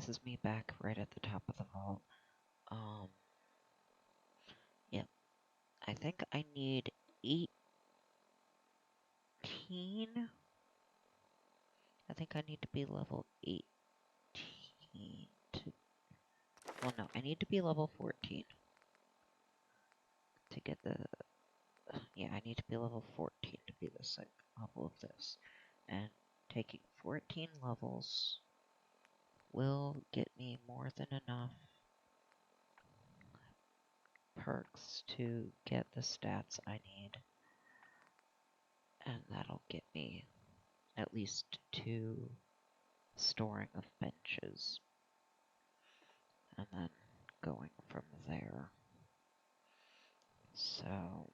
this is me back right at the top of the vault. Yep. I think I need 18. I think I need to be level 18 to... Well, no, I need to be level 14 to get the... Yeah, I need to be level 14 to be the second level of this. And taking 14 levels will get me more than enough perks to get the stats I need. And that'll get me at least 2 storing of benches. And then going from there. So...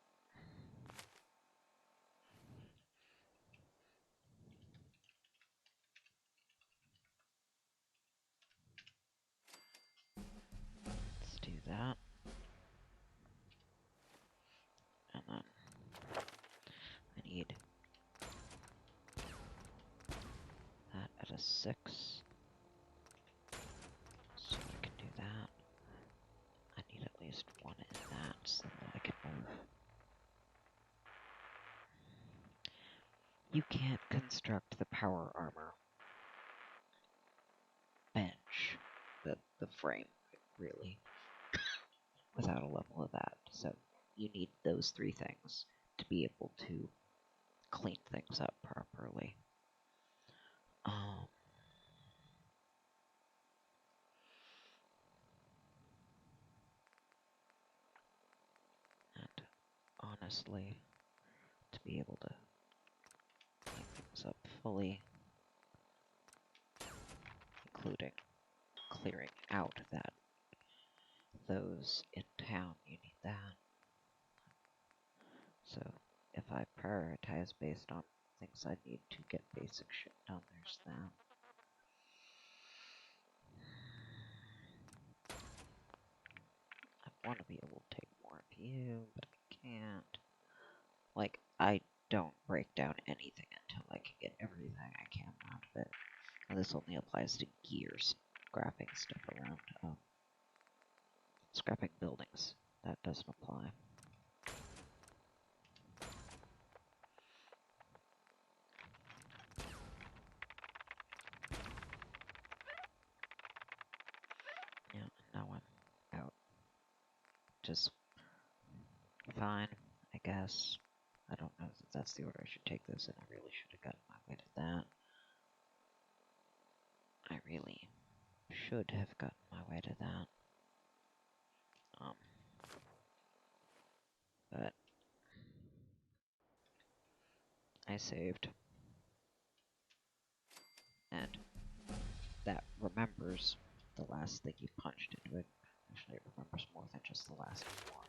let's do that. And then I need that at a 6. So I can do that. I need at least 1 in that so that I can move. You can't construct the power armor bench, the frame, really, without a level of that. So you need those 3 things to be able to clean things up properly. And honestly, to be able to clean things up fully, including clearing out those in town, you need that. So if I prioritize based on things I need to get basic shit done, there's that. I want to be able to take more of you, but I can't. Like, I don't break down anything until I can get everything I can out of it. And this only applies to gears, scrapping stuff around, scrapping buildings. That doesn't apply. Yeah, now I'm out. Just fine, I guess. I don't know if that's the order I should take this, and I really should have gotten my way to that. I really should have gotten my way to that. But I saved. And that remembers the last thing you punched into it. Actually, it remembers more than just the last one.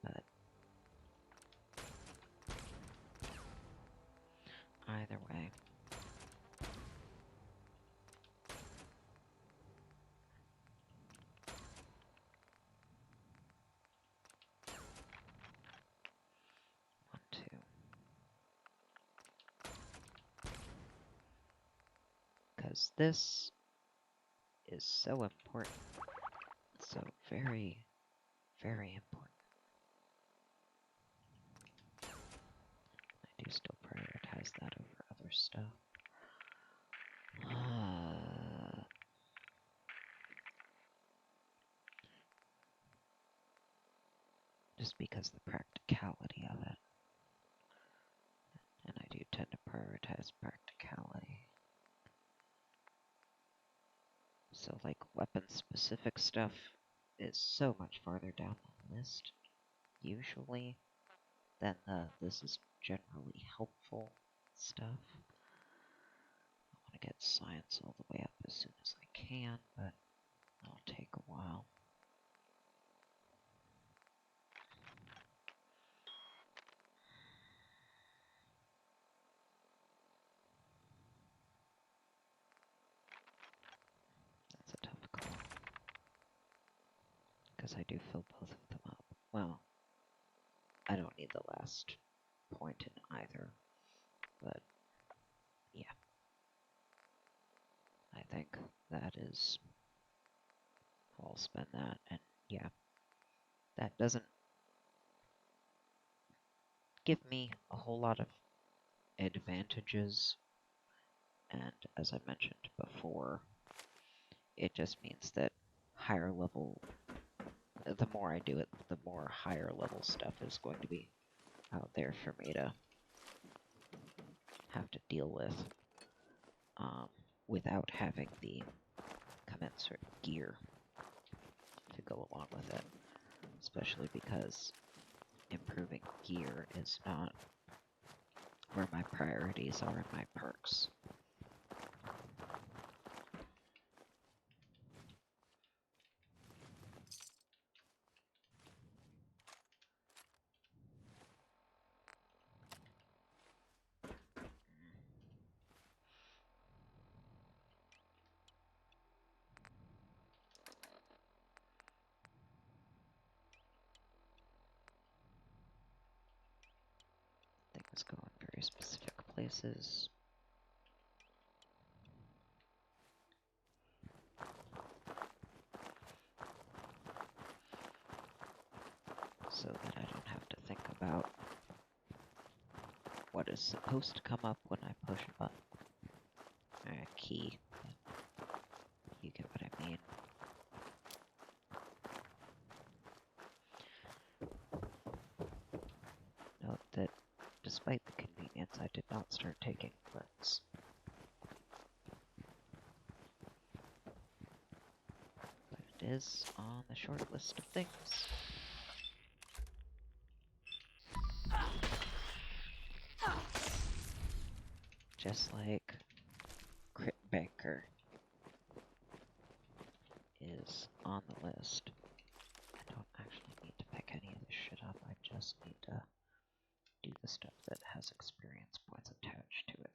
But either way. One, two. Because this is so important. So very, very important. I do still prioritize that over other stuff. Just because the practicality of it. And I do tend to prioritize practicality. So, like, weapon-specific stuff is so much farther down the list, usually, than this is generally helpful stuff. I want to get science all the way up as soon as I can, but that'll take a while. That's a tough call. Because I do fill both of them up. Well, I don't need the last point in either, but yeah. I think think that is... I'll spend that, and yeah. That doesn't give me a whole lot of advantages, and as I mentioned before, it just means that higher level... The more I do it, the more higher level stuff is going to be out there for me to have to deal with, without having the commensurate gear to go along with it, especially because improving gear is not where my priorities are in my perks. Things go in very specific places. So that I don't have to think about what is supposed to come up when I push a button. A key. You get what I mean. Note that despite the convenience, I did not start taking clicks. But it is on the short list of things. Just like Crit Banker is on the list. I don't actually need to pick any of this shit up, I just need to do the stuff that has experience points attached to it.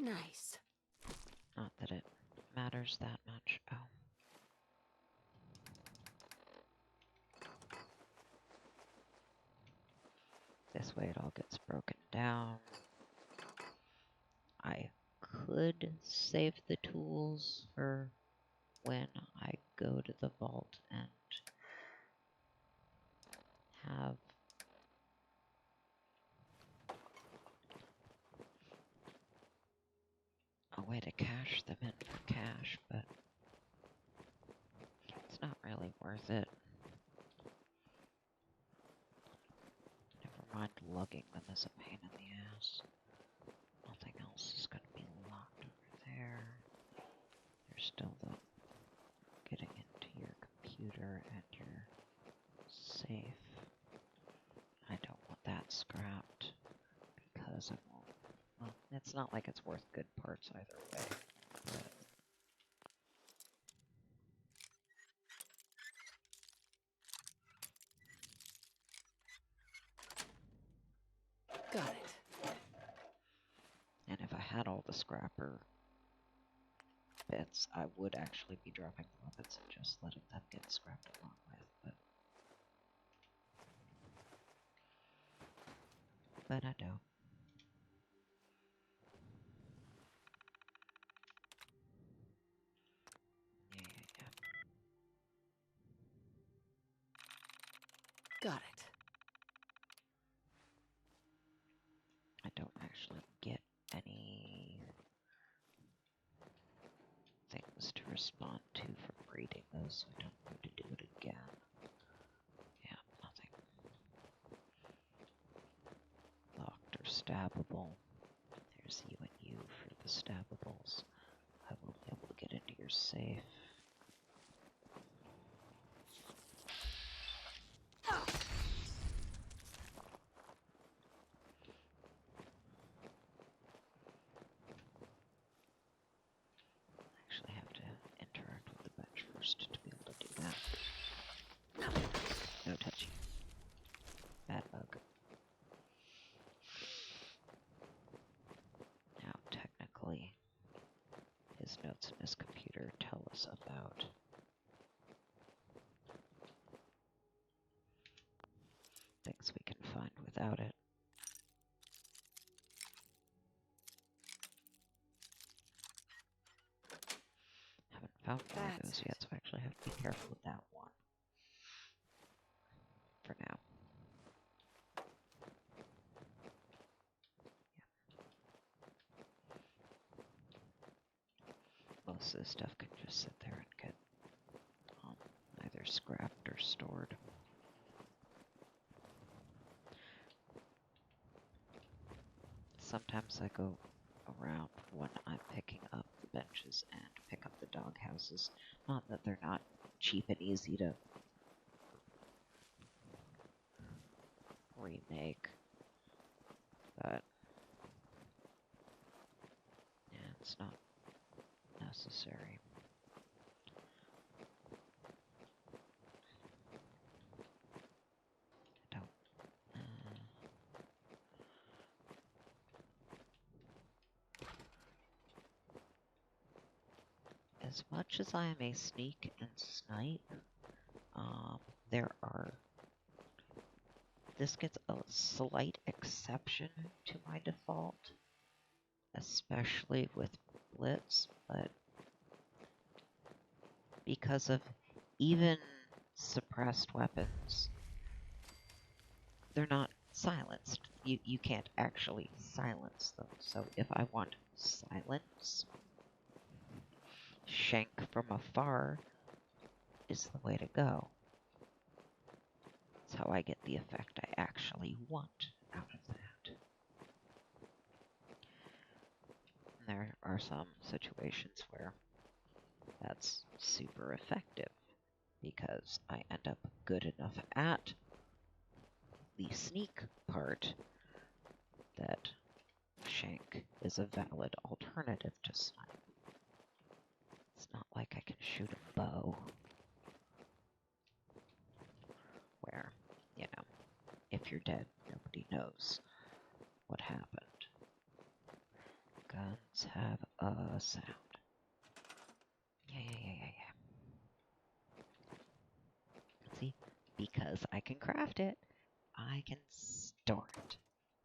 Nice. Not that it matters that much. Oh. This way it all gets broken down. I could save the tools for when I go to the vault and have a way to cash them in for cash, but it's not really worth it. Never mind, lugging them is a pain in the ass. Nothing else is going to be locked over there. There's still the getting into your computer and your safe. I don't want that scrapped because I won't. Well, it's not like it's worth good parts either way. But Got it. and if I had all the scrapper bits, I would actually be dropping the weapons and just letting them get scrapped along with, but I don't. Yeah. Got it. I don't actually get any things to respond to from reading those, so I don't need to do it again. Yeah, nothing. Locked or stabbable. There's you and you for the stabbables. I will be able to get into your safe. Actually have to interact with the bench first to be able to do that. No touchy. Bad bug. Now, technically, his notes in his computer tell us about things we can find without it. those yet, so I actually have to be careful with that one. For now. Yeah. Most of this stuff can just sit there and get either scrapped or stored. Sometimes I go around when I'm picking up the benches and pick up the dog houses. Not that they're not cheap and easy to remake, but yeah, it's not necessary. I don't. As much as I am a sneak and snipe, there are. This gets a slight exception to my default, especially with Blitz, but because of even suppressed weapons, they're not silenced. You can't actually silence them. So if I want silence, shank from afar is the way to go. That's how I get the effect I actually want out of that. And there are some situations where that's super effective because I end up good enough at the sneak part that shank is a valid alternative to snipe. It's not like I can shoot a bow where, you know, if you're dead, nobody knows what happened. Guns have a sound. Yeah. See? Because I can craft it, I can store it.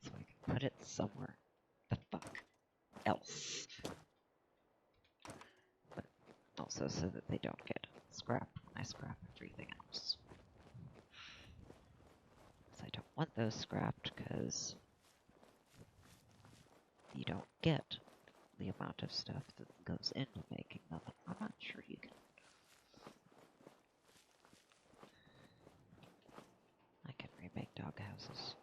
So I can put it somewhere the fuck else. But also so that they don't get scrapped when I scrap everything else. Because I don't want those scrapped because you don't get the amount of stuff that goes into making them. I'm not sure you can. I can remake dog houses.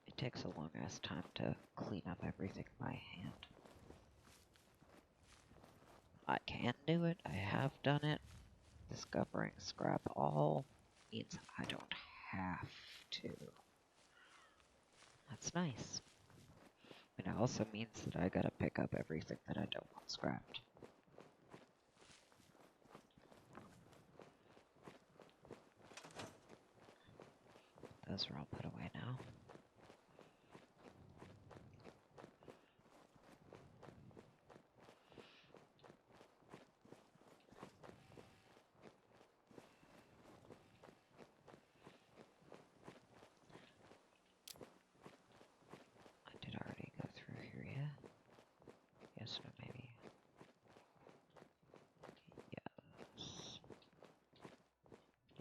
It takes a long ass time to clean up everything by hand. I can do it, I have done it. Discovering scrap all means I don't have to. That's nice. But it also means that I gotta pick up everything that I don't want scrapped. Those are all put away now. I did already go through here, yeah? Yes, no, maybe. Yes.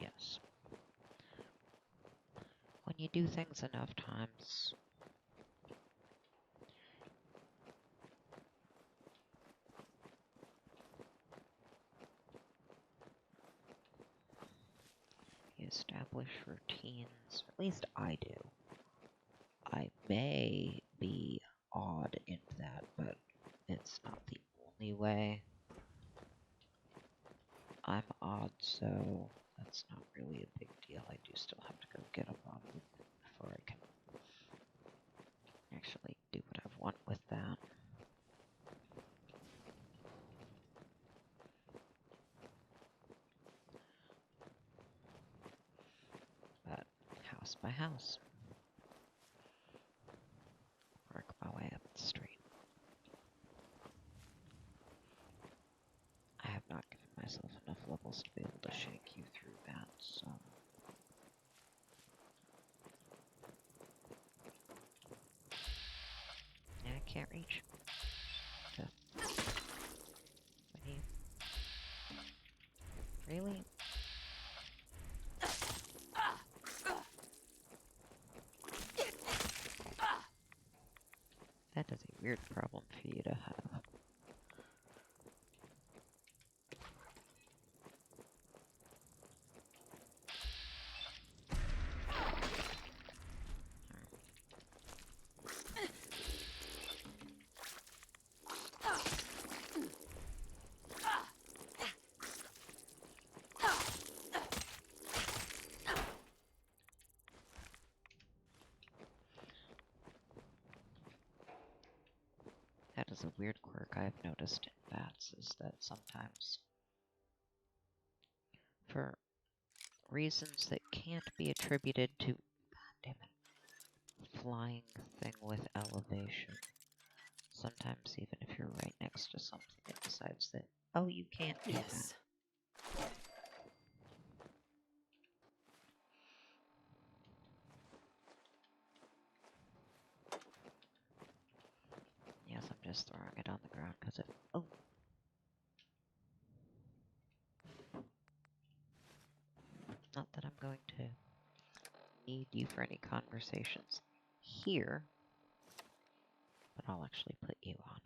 Yes. When you do things enough times, you establish routines. At least I do. I may be odd in that, but it's not the only way. I'm odd, so that's not really a big deal. I do still have to go get a bottle before I can actually do what I want with that. But house by house. Work my way up the street. I have not given myself enough levels to be able to shank you through can't reach. Okay. What do you... Really? That is a weird problem for you to have. That is a weird quirk I've noticed in bats, is that sometimes, for reasons that can't be attributed to, god damn it, flying thing with elevation, sometimes even if you're right next to something, it decides that, oh, you can't do that. Yes. Yes, I'm just throwing it on the ground because it... Oh! Not that I'm going to need you for any conversations here, but I'll actually put you on.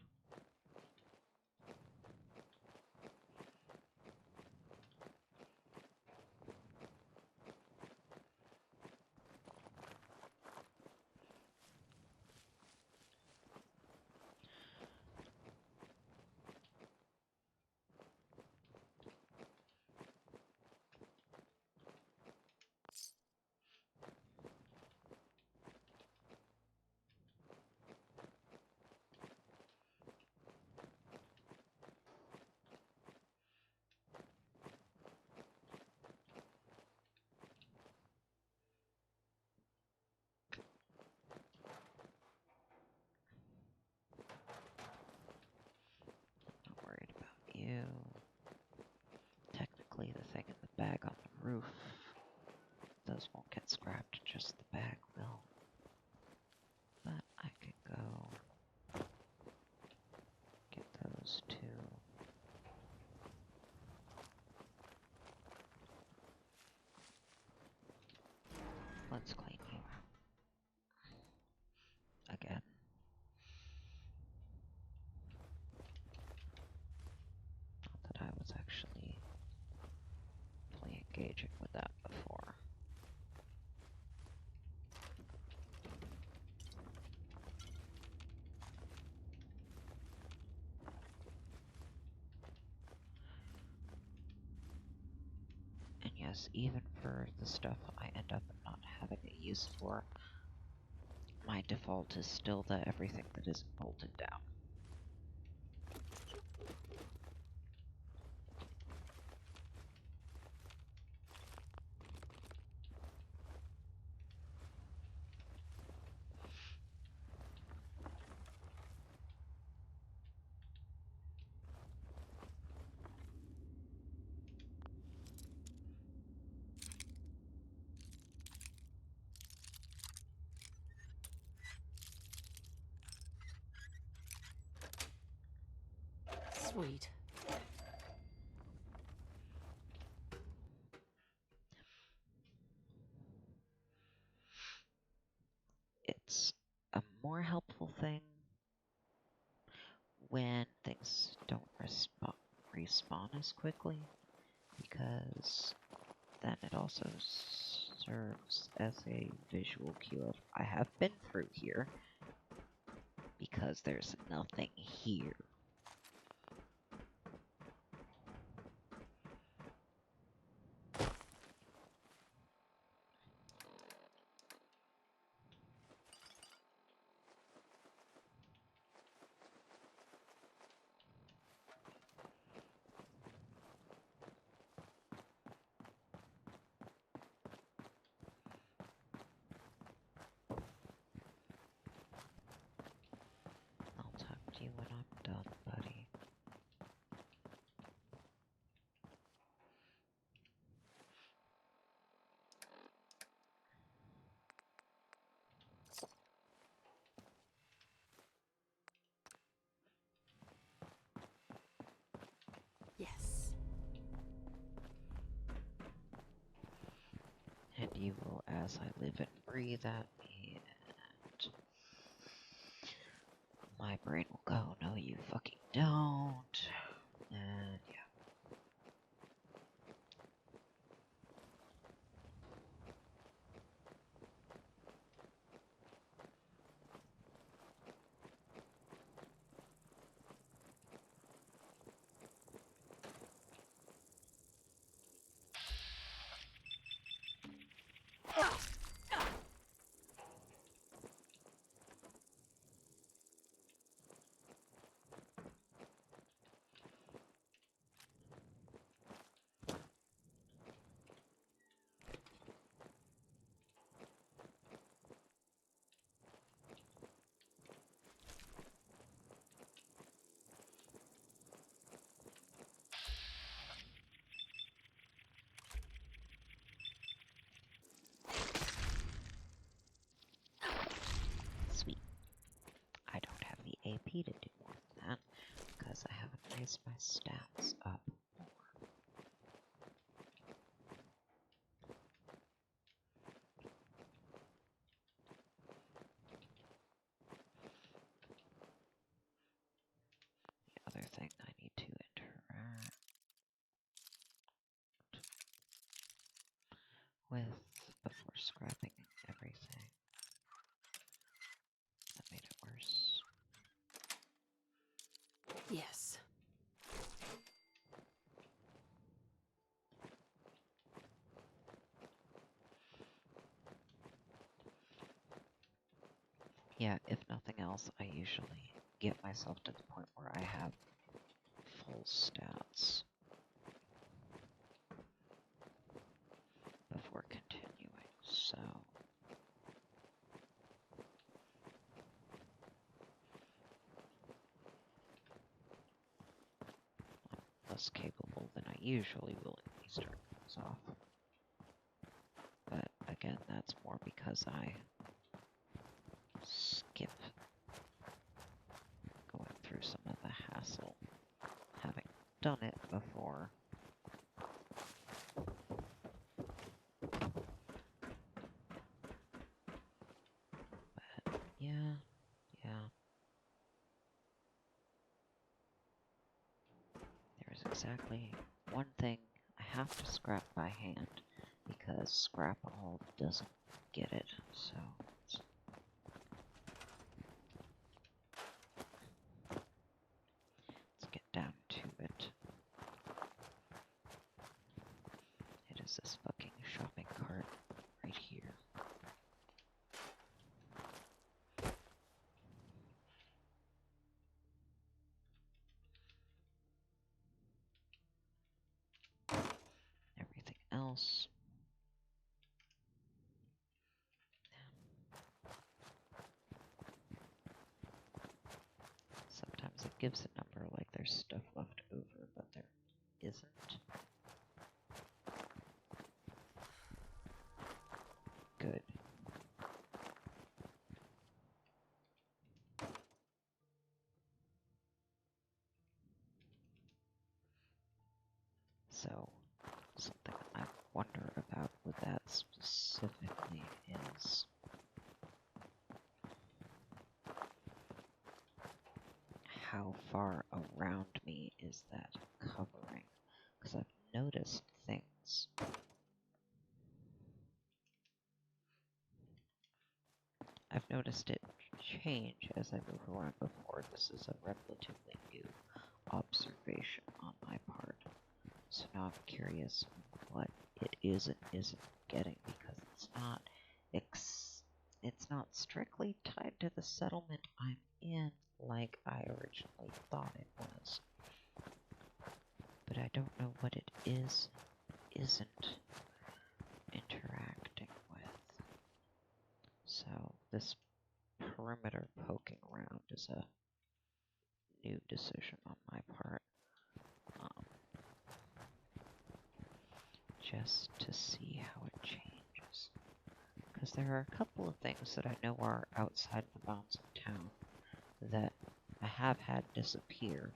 Not worried about you. Technically, the thing in the bag on the roof, those won't get scrapped, just the bag will. But I could go get those two. Let's clean you again. Not that I was actually fully engaging with that before. And yes, even for the stuff I end up not having a use for, my default is still that everything that isn't bolted down. Sweet. It's a more helpful thing when things don't respawn as quickly, because then it also serves as a visual cue of, I have been through here, because there's nothing here. I'll talk to you when I'm done. you will, as I live and breathe at me, and my brain will go, no you fucking don't, and yeah. Sweet. I don't have the AP to do more than that, because I haven't raised my stats up more. The other thing I need to interact with before scrapping everything. That made it worse. Yes. Yeah, if nothing else, I usually get myself to the point where I have full stats before continuing, so I'm less capable than I usually willingly start things off. But again, that's more because I skip going through some of the hassle, having done it before. But yeah. There's exactly one thing I have to scrap by hand, because scrap all doesn't get it, so let's get down to it. It is this fucking shopping cart right here. Everything else. Sometimes it gives a number like there's stuff left over, but there isn't. Good. So, something I wonder about with that specifically is how far around me is that covering? Because I've noticed things. I've noticed it change as I move around before. This is a relatively new observation on my part. So now I'm curious what it is and isn't getting, because it's not strictly tied to the settlement I'm in like I originally thought it was. But I don't know what it isn't interacting with. So this perimeter poking around is a new decision on my part. Just to see how it changes. Because there are a couple of things that I know are outside the bounds of town that I have had disappear.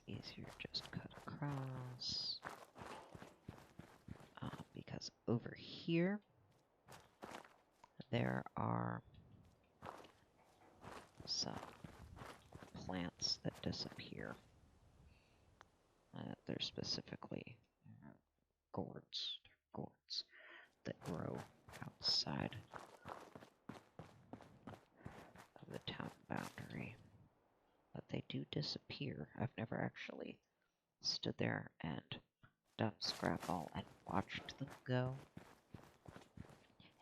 easier just cut across. Because over here, there are some plants that disappear. They're specifically gourds that grow outside of the town boundary. But they do disappear. I've never actually stood there and done Scrapple and watched them go.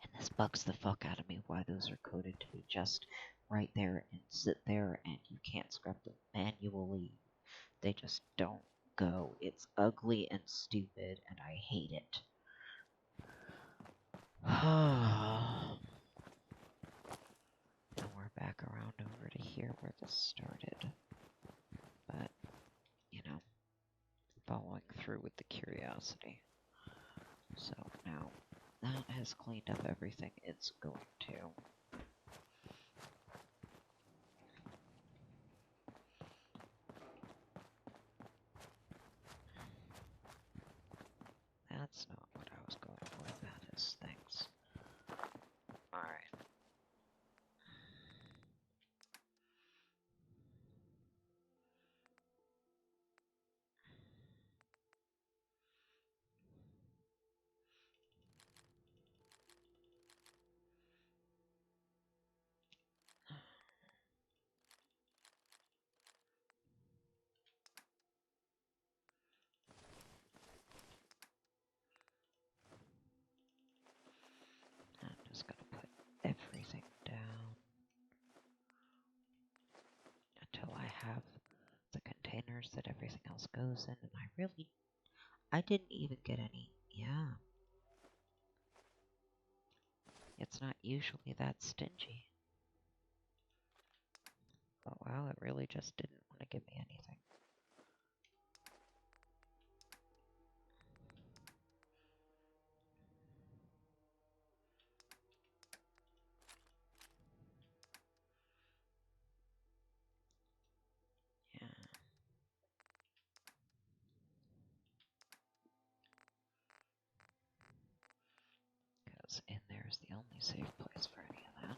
And this bugs the fuck out of me why those are coded to be just right there and sit there and you can't scrap them manually. They just don't go. It's ugly and stupid and I hate it. And we're back around over to here where this started. But, you know, following through with the curiosity. So now that has cleaned up everything it's going to. That's not what I was going for. That is things. Alright. I'm just gonna put everything down until I have the containers that everything else goes in, and I didn't even get any, yeah. It's not usually that stingy. But wow, it really just didn't want to give me anything. Yeah. Because in there is the only safe place for any of that.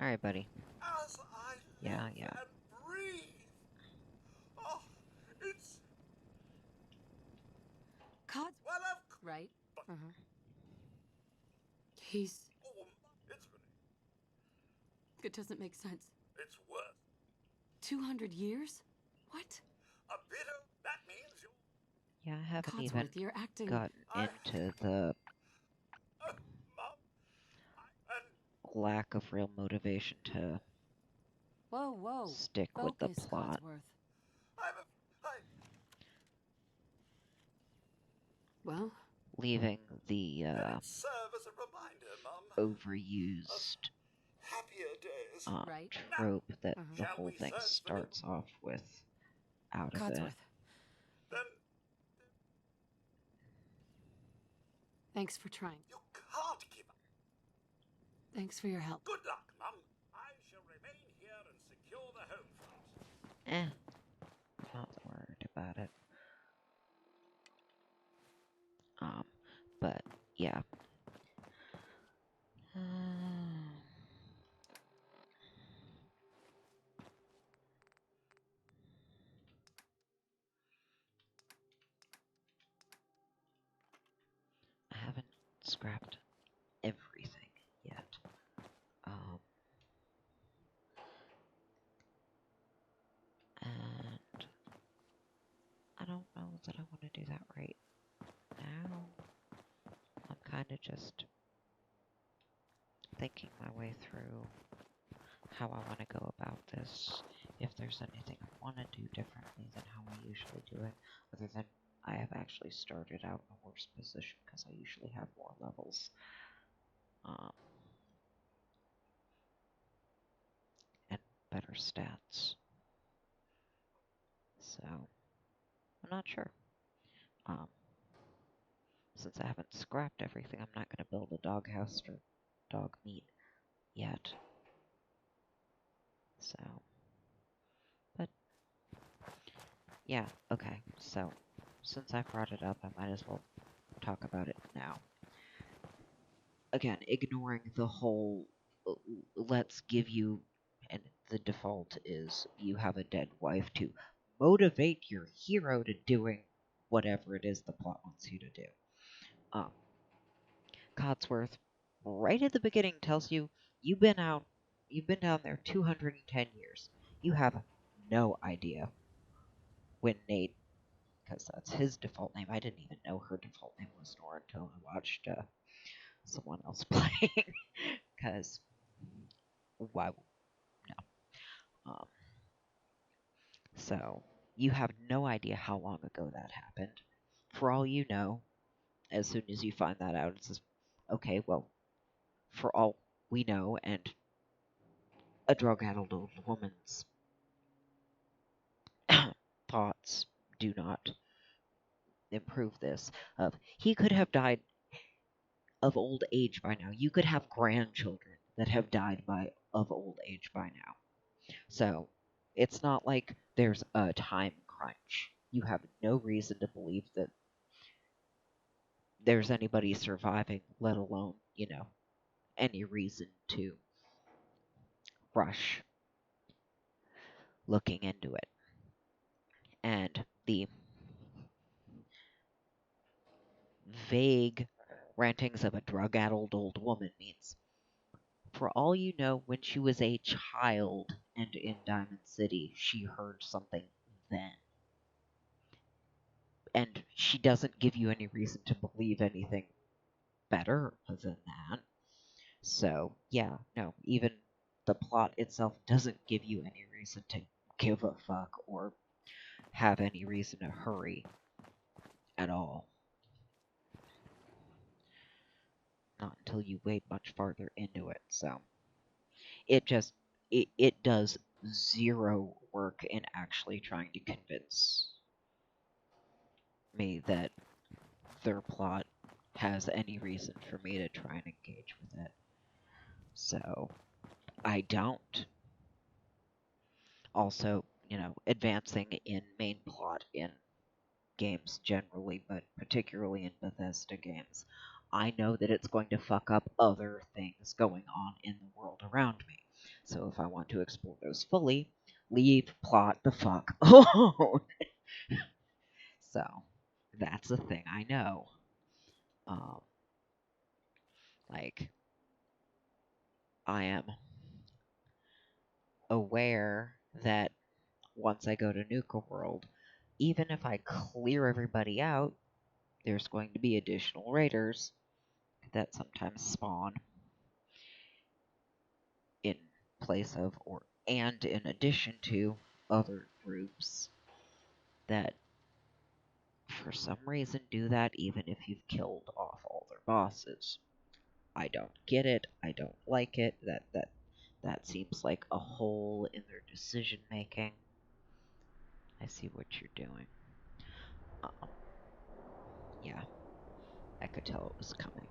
Alright, buddy. As I Yeah, live yeah. and breathe. Oh, it's Cod, well, of course. right? Uh-huh. He's... Oh, it's It doesn't make sense. it's worth 200 years? What? a bit of. That means you're. Yeah, I haven't even Codsworth, you're acting... gotten into the Mum, and lack of real motivation to Whoa. stick with the Focus, plot. Codsworth. I Well, Leaving the let it serve as a reminder, Mum. overused Happier days. right? trope that Uh-huh. the Shall whole we thing search for starts off with out of it. Codsworth, Then thanks for trying. you can't give up. Thanks for your help. Good luck, Mum. I shall remain here and secure the home front. Not worried about it. But yeah. I haven't scrapped everything yet. And I don't know that I want to do that right now. I'm kind of just thinking my way through how I want to go about this. If there's anything I want to do differently than how I usually do it, other than I have actually started out in a worse position because I usually have more levels. And better stats. So, I'm not sure. Since I haven't scrapped everything, I'm not going to build a doghouse for dog meat yet. So, but Yeah, okay, so since I brought it up, I might as well talk about it now. Again, ignoring the whole let's give you, and the default is you have a dead wife to motivate your hero to doing whatever it is the plot wants you to do. Um, Codsworth, right at the beginning, tells you you've been down there 210 years. You have no idea when Nate, because that's his default name. I didn't even know her default name was Nora until I watched someone else playing. Because why? No. So you have no idea how long ago that happened. For all you know, as soon as you find that out, it's just okay. Well, for all we know, and a drug-addled old woman's thoughts do not improve this. Of he could have died of old age by now. You could have grandchildren that have died of old age by now. So it's not like there's a time crunch. You have no reason to believe that there's anybody surviving, let alone, any reason to rush looking into it. And the vague rantings of a drug addled old woman means, for all you know, when she was a child and in Diamond City, she heard something then. And she doesn't give you any reason to believe anything better than that. So, yeah, no, even the plot itself doesn't give you any reason to give a fuck or have any reason to hurry at all. Not until you wade much farther into it. So it just it does zero work in actually trying to convince me that their plot has any reason for me to try and engage with it. So I don't. Also, advancing in main plot in games generally, but particularly in Bethesda games, I know that it's going to fuck up other things going on in the world around me. So if I want to explore those fully, leave plot the fuck alone. So that's a thing I know. Um, like, I am aware that once I go to Nuka World, even if I clear everybody out, there's going to be additional raiders that sometimes spawn in place of and in addition to other groups that for some reason do that even if you've killed off all their bosses. I don't get it. I don't like it. That seems like a hole in their decision making. I see what you're doing. Yeah, I could tell it was coming.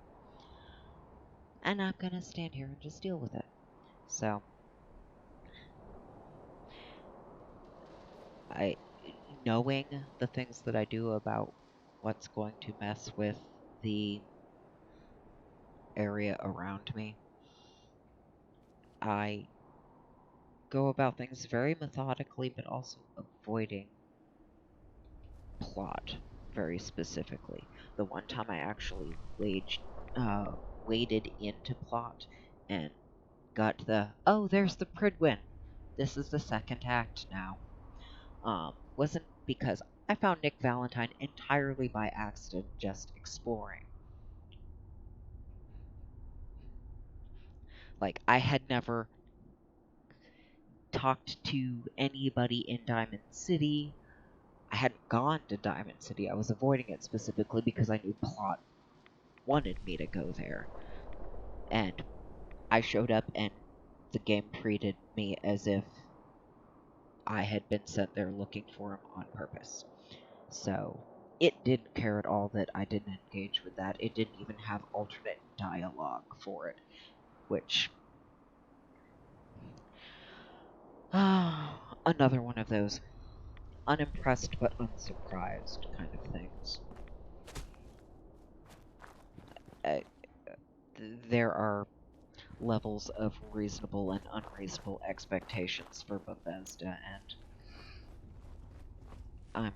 And I'm gonna stand here and just deal with it. So, knowing the things that I do about what's going to mess with the area around me, I go about things very methodically, but also avoiding plot very specifically. The one time I actually waded into plot and got there's the Pridwin. This is the second act now. Wasn't because I found Nick Valentine entirely by accident, just exploring. Like, I had never talked to anybody in Diamond City. I hadn't gone to Diamond City. I was avoiding it specifically because I knew plot wanted me to go there. And I showed up and the game treated me as if I had been sent there looking for him on purpose. So it didn't care at all that I didn't engage with that. It didn't even have alternate dialogue for it, which another one of those unimpressed but unsurprised kind of things. Uh, there are levels of reasonable and unreasonable expectations for Bethesda, and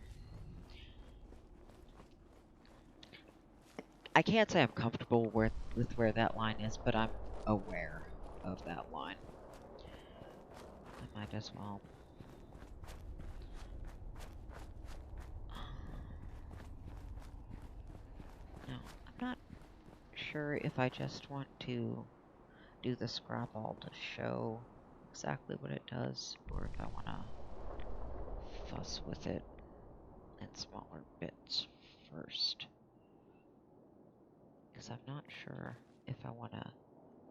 I can't say I'm comfortable with where that line is, but I'm aware of that line. I might as well. No, I'm not sure if I just want to do the Scrabble to show exactly what it does, or if I want to fuss with it in smaller bits first. Because I'm not sure if I want to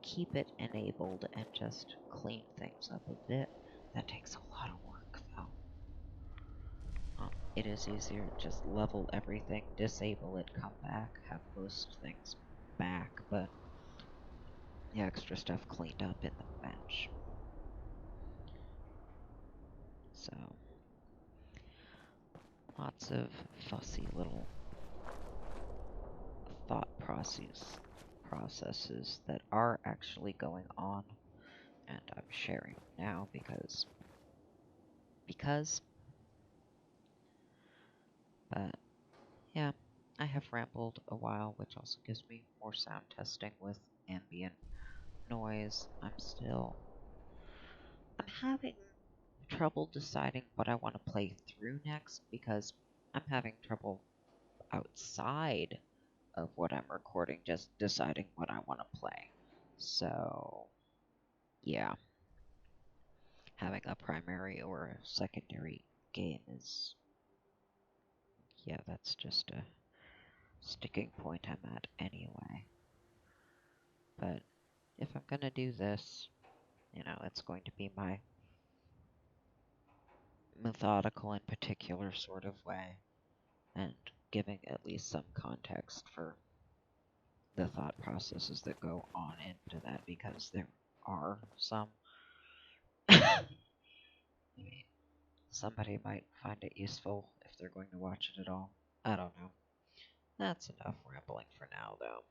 keep it enabled and just clean things up a bit. That takes a lot of work, though. It is easier to just level everything, disable it, come back, have most things back, but the extra stuff cleaned up in the bench. So, lots of fussy little thought processes that are actually going on, and I'm sharing now because, but yeah, I have rambled a while, which also gives me more sound testing with ambient noise. I'm having trouble deciding what I want to play through next because I'm having trouble outside of what I'm recording just deciding what I want to play. So, yeah. Having a primary or a secondary game is, yeah, that's just a sticking point I'm at anyway. But if I'm gonna do this, it's going to be my methodical and particular sort of way, and giving at least some context for the thought processes that go on into that, because there are some. I mean, somebody might find it useful if they're going to watch it at all. I don't know. That's enough rambling for now, though.